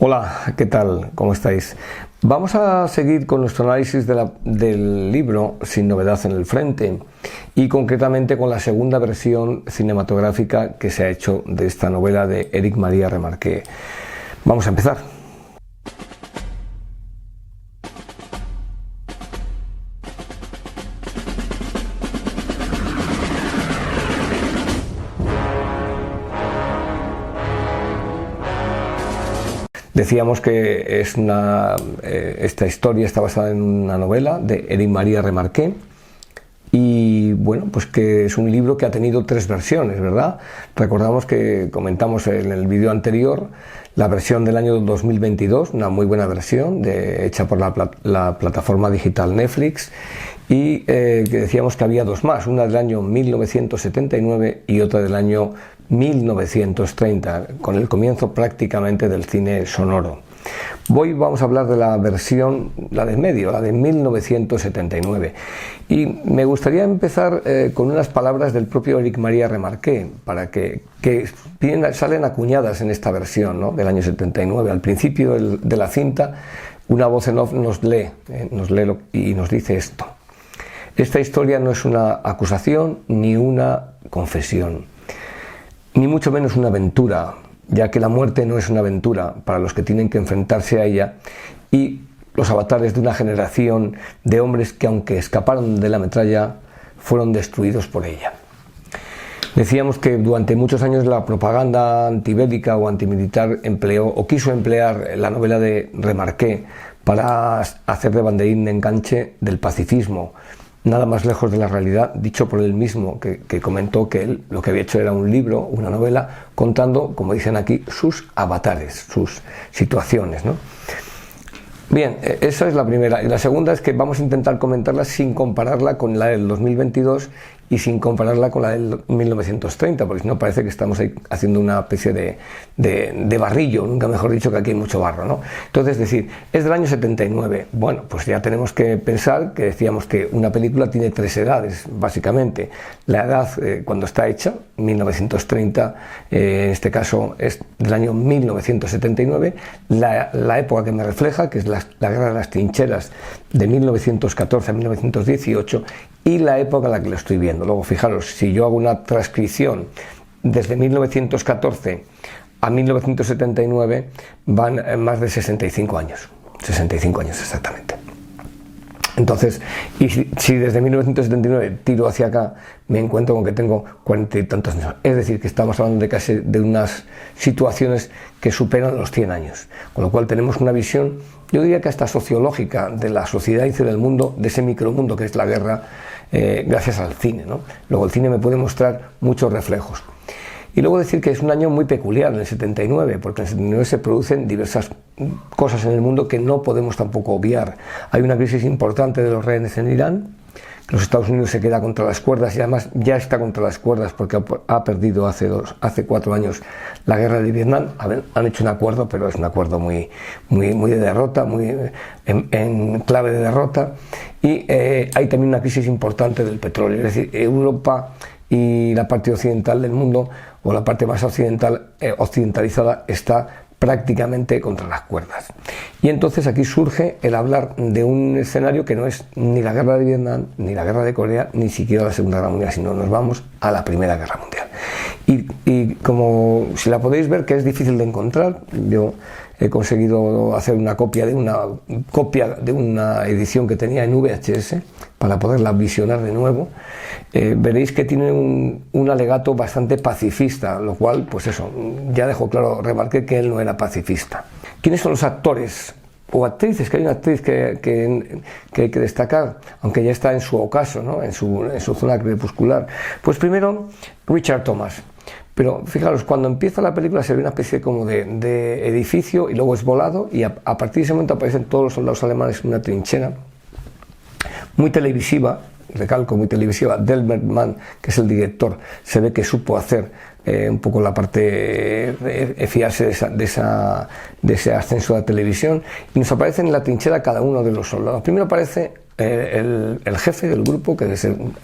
Hola, ¿qué tal? ¿Cómo estáis? Vamos a seguir con nuestro análisis del libro Sin novedad en el frente y concretamente con la segunda versión cinematográfica que se ha hecho de esta novela de Éric Maria Remarque. Vamos a empezar. Decíamos que esta historia está basada en una novela de Éric Maria Remarque y bueno, pues que es un libro que ha tenido tres versiones, ¿verdad? Recordamos que comentamos en el vídeo anterior la versión del año 2022, una muy buena versión hecha por la plataforma digital Netflix, y que decíamos que había dos más, una del año 1979 y otra del año 1930, con el comienzo prácticamente del cine sonoro. Hoy vamos a hablar de la versión, la del medio, la de 1979. Y me gustaría empezar con unas palabras del propio Éric Maria Remarque, que salen acuñadas en esta versión, ¿no?, del año 79. Al principio de la cinta, una voz en off nos lee y nos dice esto: esta historia no es una acusación ni una confesión, ni mucho menos una aventura, ya que la muerte no es una aventura para los que tienen que enfrentarse a ella y los avatares de una generación de hombres que, aunque escaparon de la metralla, fueron destruidos por ella. Decíamos que durante muchos años la propaganda antibélica o antimilitar quiso emplear la novela de Remarque para hacer de banderín de enganche del pacifismo. Nada más lejos de la realidad, dicho por él mismo, que comentó que él lo que había hecho era un libro, una novela, contando, como dicen aquí, sus avatares, sus situaciones, ¿no? Bien, esa es la primera. Y la segunda es que vamos a intentar comentarla sin compararla con la del 2022 y sin compararla con la del 1930, porque si no parece que estamos ahí haciendo una especie de barrillo, nunca mejor dicho, que aquí hay mucho barro, ¿no? Entonces, es del año 79. Bueno, pues ya tenemos que pensar que decíamos que una película tiene tres edades, básicamente. La edad cuando está hecha, 1930, en este caso es del año 1979, la época que me refleja, que es la Guerra de las Trincheras de 1914 a 1918, y la época en la que lo estoy viendo. Luego, fijaros, si yo hago una transcripción desde 1914 a 1979, van más de 65 años. 65 años exactamente. Entonces, y si desde 1979 tiro hacia acá, me encuentro con que tengo 40 y tantos años. Es decir, que estamos hablando de casi de unas situaciones que superan los 100 años. Con lo cual tenemos una visión, yo diría que hasta sociológica, de la sociedad y del mundo, de ese micromundo que es la guerra, gracias al cine, ¿no? Luego el cine me puede mostrar muchos reflejos. Y luego decir que es un año muy peculiar, el 79, porque en el 79 se producen diversas cosas en el mundo que no podemos tampoco obviar. Hay una crisis importante de los rehenes en Irán, los Estados Unidos se queda contra las cuerdas y además ya está contra las cuerdas porque ha perdido hace 4 años la guerra de Vietnam. Han hecho un acuerdo, pero es un acuerdo muy de derrota, muy en clave de derrota. Y hay también una crisis importante del petróleo, es decir, Europa y la parte occidental del mundo, o la parte más occidentalizada, está prácticamente contra las cuerdas. Y entonces aquí surge el hablar de un escenario que no es ni la guerra de Vietnam, ni la guerra de Corea, ni siquiera la Segunda Guerra Mundial, sino nos vamos a la Primera Guerra Mundial. Y como si la podéis ver, que es difícil de encontrar, yo he conseguido hacer una copia de una edición que tenía en VHS para poderla visionar de nuevo. Veréis que tiene un alegato bastante pacifista, lo cual, pues eso, ya dejó claro, Remarque, que él no era pacifista. ¿Quiénes son los actores o actrices? Que hay una actriz que hay que destacar, aunque ya está en su ocaso, ¿no?, en su zona crepuscular. Pues primero, Richard Thomas. Pero fijaros, cuando empieza la película se ve una especie como de edificio y luego es volado, y a partir de ese momento aparecen todos los soldados alemanes en una trinchera muy televisiva, recalco, muy televisiva. Delbert Mann, que es el director, se ve que supo hacer un poco la parte, fiarse de ese ascenso de la televisión, y nos aparece en la trinchera cada uno de los soldados. Primero aparece el jefe del grupo, que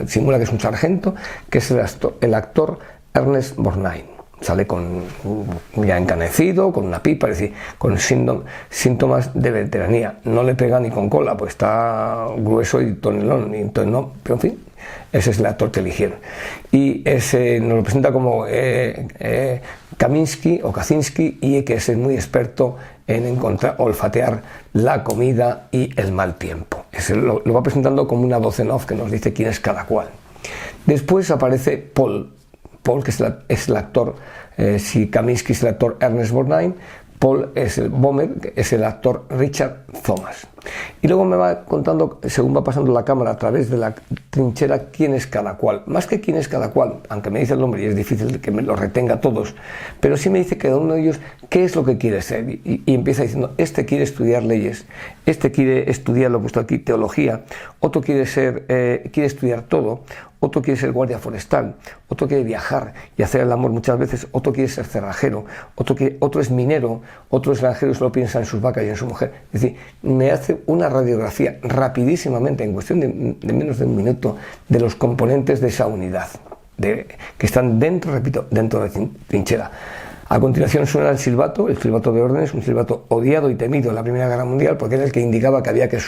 simula que es un sargento, que es el actor Ernest Borgnine. sale ya encanecido, con una pipa, es decir, con síntomas de veteranía. No le pega ni con cola, pues está grueso y tonelón, y entonces no, pero en fin, ese es el actor que eligieron. Y ese nos lo presenta como Kaminski o Kaczynski, y que es muy experto en olfatear la comida y el mal tiempo. Lo va presentando como una voz en off que nos dice quién es cada cual. Después aparece Paul, que es el actor, si Kaminski es el actor Ernest Borgnine, Paul es el Bohmer, que es el actor Richard Thomas. Y luego me va contando, según va pasando la cámara a través de la trinchera, quién es cada cual. Más que quién es cada cual, aunque me dice el nombre y es difícil que me lo retenga todos, pero sí me dice cada uno de ellos qué es lo que quiere ser. Y empieza diciendo, este quiere estudiar leyes, este quiere estudiar lo que está aquí, teología, otro quiere estudiar todo, otro quiere ser guardia forestal, otro quiere viajar y hacer el amor muchas veces, otro quiere ser cerrajero, otro es minero, otro es granjero y solo piensa en sus vacas y en su mujer. Es decir, me hace una radiografía rapidísimamente, en cuestión de menos de un minuto, de los componentes de esa unidad, que están dentro, repito, dentro de la trinchera. A continuación suena el silbato de órdenes, un silbato odiado y temido en la Primera Guerra Mundial, porque era el que indicaba que había que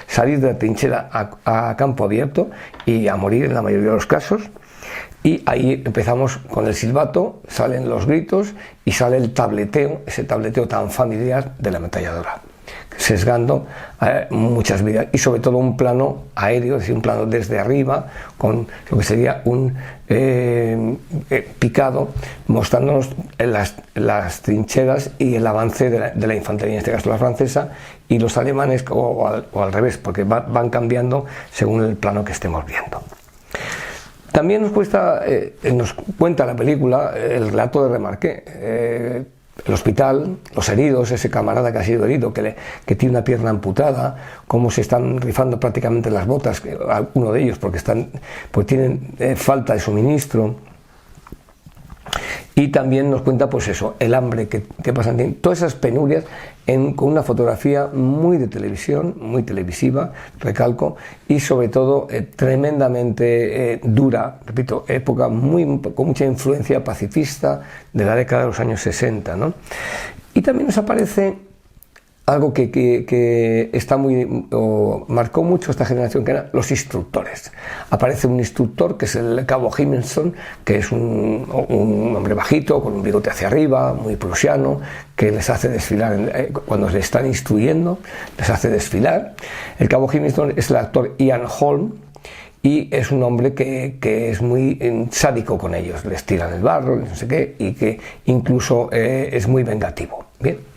salir de la trinchera a campo abierto y a morir en la mayoría de los casos. Y ahí empezamos con el silbato, salen los gritos y sale el tableteo, ese tableteo tan familiar de la ametralladora, sesgando muchas vidas, y sobre todo un plano aéreo, es decir, un plano desde arriba con lo que sería un picado, mostrándonos las trincheras y el avance de la infantería, en este caso la francesa, y los alemanes, o al revés, porque van cambiando según el plano que estemos viendo. También nos cuenta la película el relato de Remarque, el hospital, los heridos, ese camarada que ha sido herido, que tiene una pierna amputada, cómo se están rifando prácticamente las botas, uno de ellos, porque tienen falta de suministro. Y también nos cuenta, pues eso, el hambre que pasan, todas esas penurias, con una fotografía muy de televisión, muy televisiva, recalco, y sobre todo tremendamente dura, repito, época con mucha influencia pacifista de la década de los años 60, ¿no? Y también nos aparece algo que marcó mucho esta generación, que eran los instructores. Aparece un instructor que es el cabo Himelson, que es un hombre bajito, con un bigote hacia arriba, muy prusiano, que les hace desfilar, cuando les están instruyendo, les hace desfilar. El cabo Himelson es el actor Ian Holm, y es un hombre que es muy sádico con ellos, les tiran el barro, no sé qué, y que incluso es muy vengativo. Bien.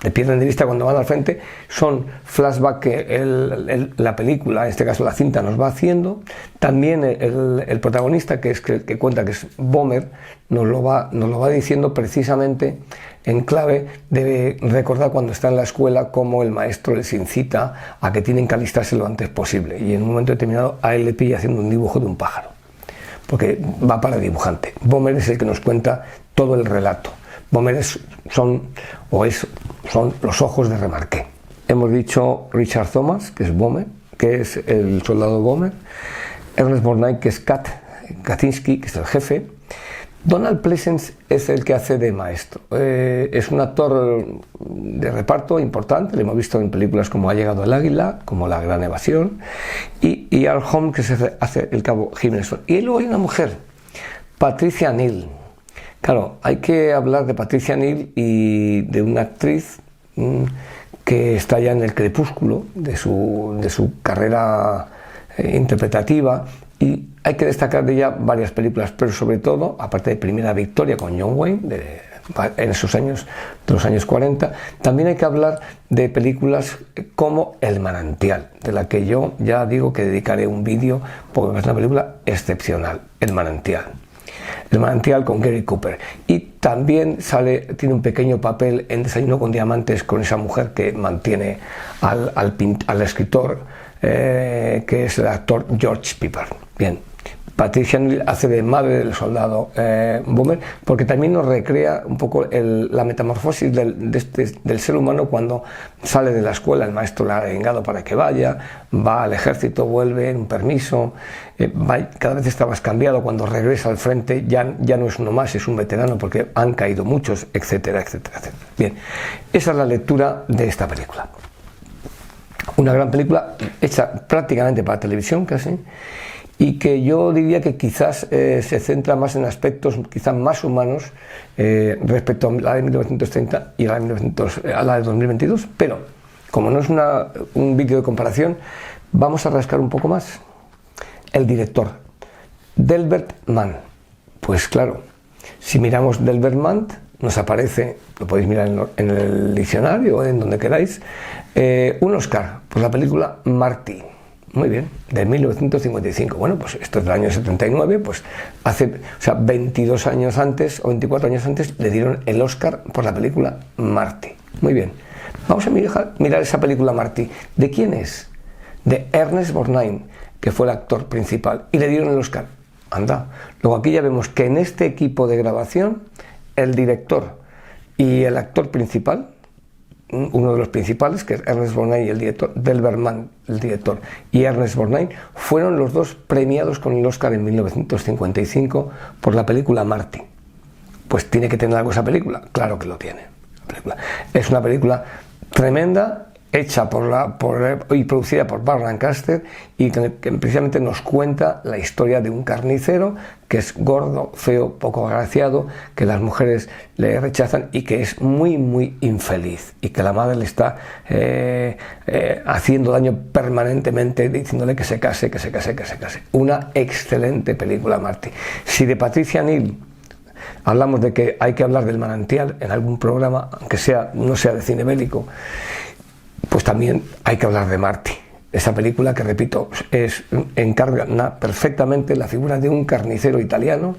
Le pierden de vista cuando van al frente, son flashbacks que la película, en este caso la cinta, nos va haciendo. También el protagonista, que cuenta que es Bohmer, nos lo va diciendo precisamente en clave de recordar cuando está en la escuela cómo el maestro les incita a que tienen que alistarse lo antes posible, y en un momento determinado a él le pilla haciendo un dibujo de un pájaro, porque va para dibujante. Bohmer es el que nos cuenta todo el relato. Bohmer son los ojos de Remarque. Hemos dicho Richard Thomas, que es Bohmer, que es el soldado Bohmer, Ernest Borgnine, que es Kaczynski, que es el jefe. Donald Pleasence es el que hace de maestro. Es un actor de reparto importante, lo hemos visto en películas como Ha llegado el águila, como La gran evasión, y Ian Holm, que hace el cabo Himelson. Y luego hay una mujer, Patricia Neal. Claro, hay que hablar de Patricia Neal y de una actriz que está ya en el crepúsculo de su carrera interpretativa, y hay que destacar de ella varias películas, pero sobre todo, aparte de Primera Victoria con John Wayne, en esos años, de los años 40, también hay que hablar de películas como El manantial, de la que yo ya digo que dedicaré un vídeo, porque es una película excepcional, El manantial. El manantial con Gary Cooper, y también tiene un pequeño papel en Desayuno con diamantes, con esa mujer que mantiene al escritor, que es el actor George Piper. Bien, Patricia Neal hace de madre del soldado Boomer, porque también nos recrea un poco la metamorfosis del ser humano cuando sale de la escuela. El maestro le ha vengado para que vaya, va al ejército, vuelve en un permiso, cada vez está más cambiado. Cuando regresa al frente ya no es uno más, es un veterano porque han caído muchos, etcétera, etcétera, etcétera. Bien, esa es la lectura de esta película. Una gran película hecha prácticamente para televisión casi, y que yo diría que quizás se centra más en aspectos quizás más humanos respecto a la de 1930 y a la de 2022, pero como no es un vídeo de comparación, vamos a rascar un poco más. El director, Delbert Mann. Pues claro, si miramos Delbert Mann, nos aparece, lo podéis mirar en el diccionario o en donde queráis, un Oscar por la película Marty. Muy bien, de 1955. Bueno, pues esto es del año 79, pues hace, 22 años antes o 24 años antes le dieron el Oscar por la película Marty. Muy bien, vamos a mirar esa película Marty. ¿De quién es? De Ernest Borgnine, que fue el actor principal, y le dieron el Oscar. Anda. Luego aquí ya vemos que en este equipo de grabación el director y el actor principal, uno de los principales, que es Ernest Borgnine y el director, Delbert Mann, el director, y Ernest Borgnine, fueron los dos premiados con el Oscar en 1955 por la película Marty. Pues tiene que tener algo esa película, claro que lo tiene. Es una película tremenda, hecha y producida por Burt Lancaster, y que precisamente nos cuenta la historia de un carnicero que es gordo, feo, poco agraciado, que las mujeres le rechazan y que es muy, muy infeliz, y que la madre le está haciendo daño permanentemente, diciéndole que se case, que se case, que se case. Una excelente película, Marty. Si de Patricia Neal hablamos de que hay que hablar del manantial en algún programa, aunque no sea de cine bélico, pues también hay que hablar de Marty. Esa película que, repito, encarna perfectamente la figura de un carnicero italiano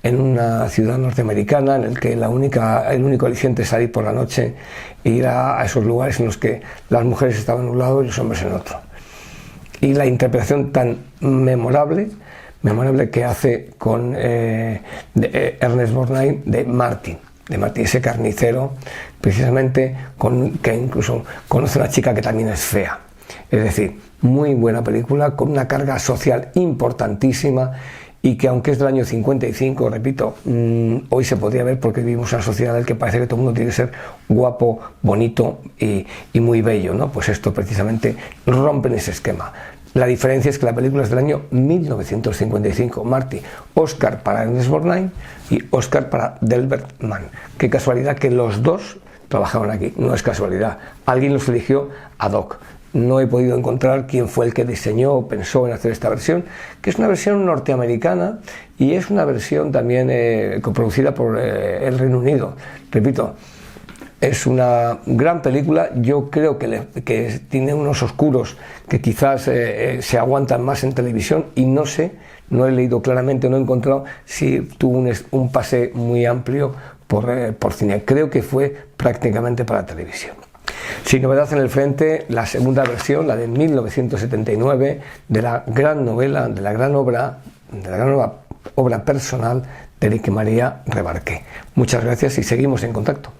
en una ciudad norteamericana en el que el único aliciente es salir por la noche e ir a esos lugares en los que las mujeres estaban en un lado y los hombres en otro. Y la interpretación tan memorable que hace con Ernest Borgnine de Marty, ese carnicero, precisamente que incluso conoce a una chica que también es fea. Es decir, muy buena película, con una carga social importantísima, y que aunque es del año 55, repito, hoy se podría ver, porque vivimos en una sociedad en la que parece que todo el mundo tiene que ser guapo, bonito y muy bello, ¿no? Pues esto precisamente rompe ese esquema. La diferencia es que la película es del año 1955, Marty. Oscar para Ernest Borgnine y Oscar para Delbert Mann. Qué casualidad que los dos trabajaron aquí, no es casualidad. Alguien los eligió ad hoc. No he podido encontrar quién fue el que diseñó o pensó en hacer esta versión, que es una versión norteamericana y es una versión también coproducida por el Reino Unido. Repito, es una gran película. Yo creo que tiene unos oscuros que quizás se aguantan más en televisión, y no sé, no he leído claramente, no he encontrado si tuvo un pase muy amplio por cine. Creo que fue prácticamente para televisión. Sin novedad en el frente, la segunda versión, la de 1979, de la gran novela, de la gran obra personal de Enrique María Remarque. Muchas gracias y seguimos en contacto.